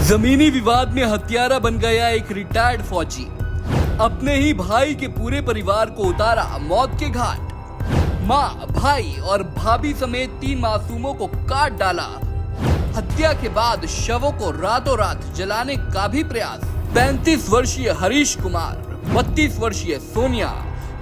जमीनी विवाद में हत्यारा बन गया एक रिटायर्ड फौजी। अपने ही भाई के पूरे परिवार को उतारा मौत के घाट। माँ, भाई और भाभी समेत 3 मासूमों को काट डाला। हत्या के बाद शवों को रातों रात जलाने का भी प्रयास। 35 वर्षीय हरीश कुमार, 32 वर्षीय सोनिया,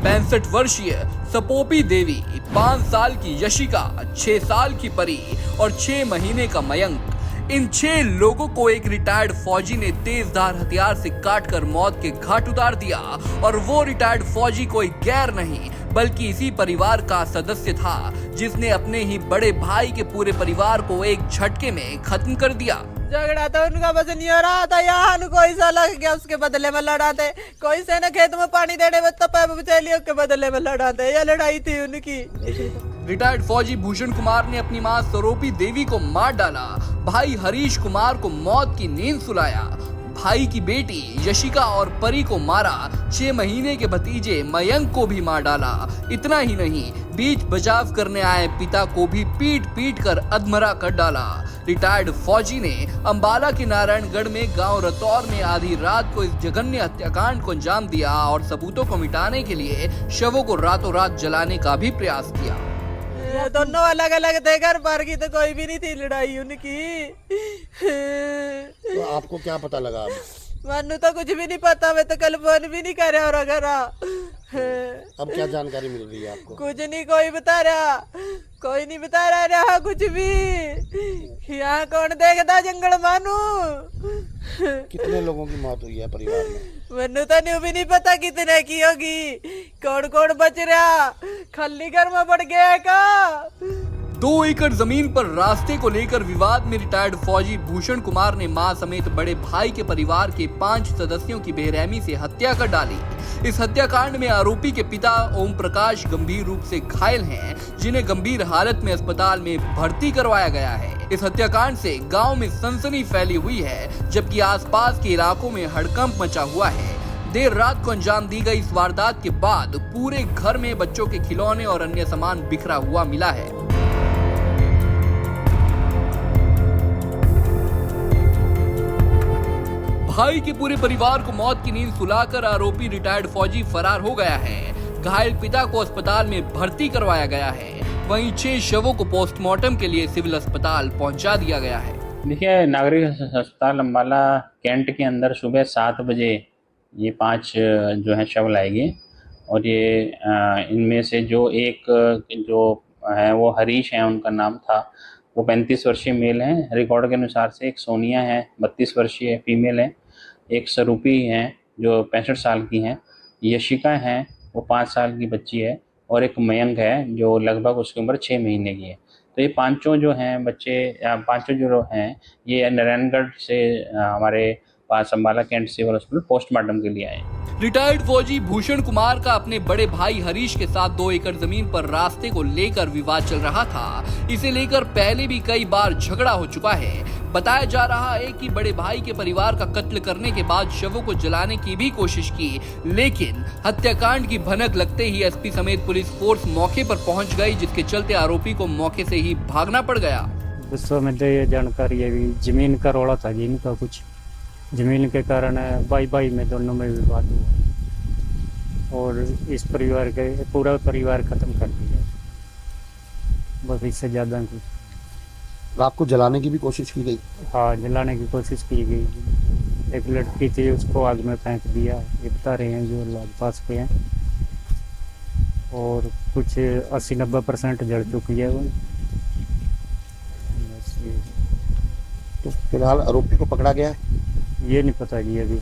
65 वर्षीय सपोपी देवी, 5 साल की यशिका, 6 साल की परी और 6 महीने का मयंक। इन 6 लोगों को एक रिटायर्ड फौजी ने तेजधार हथियार से काटकर मौत के घाट उतार दिया। और वो रिटायर्ड फौजी कोई गैर नहीं बल्कि इसी परिवार का सदस्य था जिसने अपने ही बड़े भाई के पूरे परिवार को एक झटके में खत्म कर दिया। झगड़ा तो उनका बस नहीं हो रहा था, यहाँ कोई सा लग गया उसके बदले में लड़ाते, कोई से न खेत में पानी देने में तो पैप बचैलियों के बदले में लड़ाते। यह लड़ाई थी उनकी। रिटायर्ड फौजी भूषण कुमार ने अपनी मां स्वरूपी देवी को मार डाला, भाई हरीश कुमार को मौत की नींद सुलाया, भाई की बेटी यशिका और परी को मारा, 6 महीने के भतीजे मयंक को भी मार डाला। इतना ही नहीं, बीच बचाव करने आए पिता को भी पीट पीट कर अधमरा कर डाला। रिटायर्ड फौजी ने अंबाला के नारायणगढ़ में गांव रतौर में आधी रात को इस जघन्य हत्याकांड को अंजाम दिया और सबूतों को मिटाने के लिए शवों को रातों रात जलाने का भी प्रयास किया। दोनों अलग अलग थे, घर पर की तो कोई भी नहीं थी लड़ाई उनकी। तो आपको क्या पता लगा? मनु तो कुछ भी नहीं पता, मैं तो कल फोन भी नहीं कर रहा और अगर अब क्या जानकारी मिल रही है आपको? कुछ नहीं, कोई बता रहा, कोई नहीं बता रहा कुछ भी। यहाँ कौन देखता जंगल मानू। कितने लोगों की मौत हुई है परिवार में? मनु तो नहीं भी नहीं पता कितने की होगी, कौन कौन बच रहा, खल्ली घर में पड़ गया का। 2 एकड़ जमीन पर रास्ते को लेकर विवाद में रिटायर्ड फौजी भूषण कुमार ने मां समेत बड़े भाई के परिवार के 5 सदस्यों की बेरहमी से हत्या कर डाली। इस हत्याकांड में आरोपी के पिता ओम प्रकाश गंभीर रूप से घायल हैं, जिन्हें गंभीर हालत में अस्पताल में भर्ती करवाया गया है। इस हत्याकांड से गांव में सनसनी फैली हुई है, जबकि आसपास के इलाकों में हड़कंप मचा हुआ है। देर रात को अंजाम दी गई इस वारदात के बाद पूरे घर में बच्चों के खिलौने और अन्य सामान बिखरा हुआ मिला है। भाई के पूरे परिवार को मौत की नींद सुलाकर आरोपी रिटायर्ड फौजी फरार हो गया है। घायल पिता को अस्पताल में भर्ती करवाया गया है। वहीं 6 शवों को पोस्टमार्टम के लिए सिविल अस्पताल पहुंचा दिया गया है। देखिए, नागरिक अस्पताल अम्बाला कैंट के अंदर सुबह 7 बजे ये 5 जो है शव लाए गए और ये इनमें से जो एक जो है वो हरीश है, उनका नाम था, वो 35 वर्षीय मेल हैं रिकॉर्ड के अनुसार से। एक सोनिया है 32 वर्षीय फीमेल है, एक स्वरूपी है जो 65 साल की हैं, यशिका है वो 5 साल की बच्ची है और एक मयंक है जो लगभग उसकी उम्र 6 महीने की है। तो ये पांचों जो हैं बच्चे, पांचों जो हैं ये नारायणगढ़ से हमारे पास Ambala cantt civil hospital postmortem के लिए आए। रिटायर्ड फौजी भूषण कुमार का अपने बड़े भाई हरीश के साथ 2 एकड़ जमीन पर रास्ते को लेकर विवाद चल रहा था। इसे लेकर पहले भी कई बार झगड़ा हो चुका है। बताया जा रहा है कि बड़े भाई के परिवार का कत्ल करने के बाद शवों को जलाने की भी कोशिश की, लेकिन हत्याकांड की भनक लगते ही एसपी समेत पुलिस फोर्स मौके पर पहुंच गई, जिसके चलते आरोपी को मौके से ही भागना पड़ गया। गुस्सों में तो ये जानकारी है भी जमीन का रौला था जी, इनका कुछ जमीन के कारण भाई में दोनों में विवाद हुआ और इस परिवार के पूरा परिवार खत्म कर दिया, बस इससे ज्यादा कुछ। रात को जलाने की भी कोशिश की गई? हाँ, जलाने की कोशिश की गई। एक लड़की थी उसको आग में फेंक दिया, ये बता रहे हैं जो लोग पास पे हैं, और कुछ 80-90% जल चुकी है वो। तो फिलहाल आरोपी को पकड़ा गया है? ये नहीं पता जी, अभी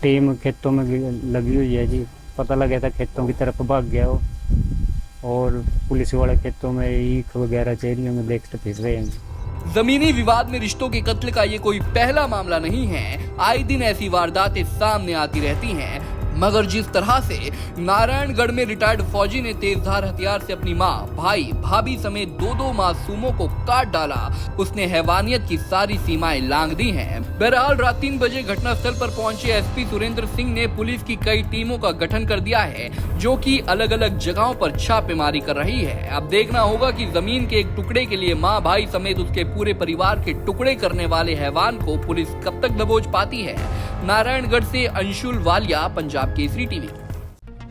टीम खेतों में लगी हुई है जी। पता लगा था खेतों की तरफ भाग गया वो, और पुलिस वाले खेतों में ईख वगैरह चेरियों में देखते फिर रहे हैं। जमीनी विवाद में रिश्तों के कत्ल का ये कोई पहला मामला नहीं है। आए दिन ऐसी वारदातें सामने आती रहती हैं। मगर जिस तरह से नारायणगढ़ में रिटायर्ड फौजी ने तेजधार हथियार से अपनी मां, भाई, भाभी समेत दो मासूमों को काट डाला, उसने हैवानियत की सारी सीमाएं लांघ दी हैं। बहरहाल रात 3 बजे घटनास्थल पर पहुंचे एसपी सुरेंद्र सिंह ने पुलिस की कई टीमों का गठन कर दिया है, जो कि अलग अलग जगहों पर छापेमारी कर रही है। अब देखना होगा कि जमीन के एक टुकड़े के लिए मां, भाई समेत उसके पूरे परिवार के टुकड़े करने वाले हैवान को पुलिस कब तक दबोच पाती है। नारायणगढ़ से अंशुल वालिया, पंजाब केसरी टीवी।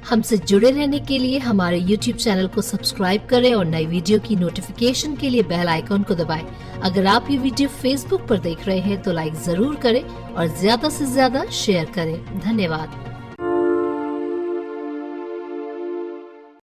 हमसे जुड़े रहने के लिए हमारे YouTube चैनल को सब्सक्राइब करें और नई वीडियो की नोटिफिकेशन के लिए बेल आइकॉन को दबाएं। अगर आप ये वीडियो Facebook पर देख रहे हैं तो लाइक जरूर करें और ज्यादा से ज्यादा शेयर करें। धन्यवाद।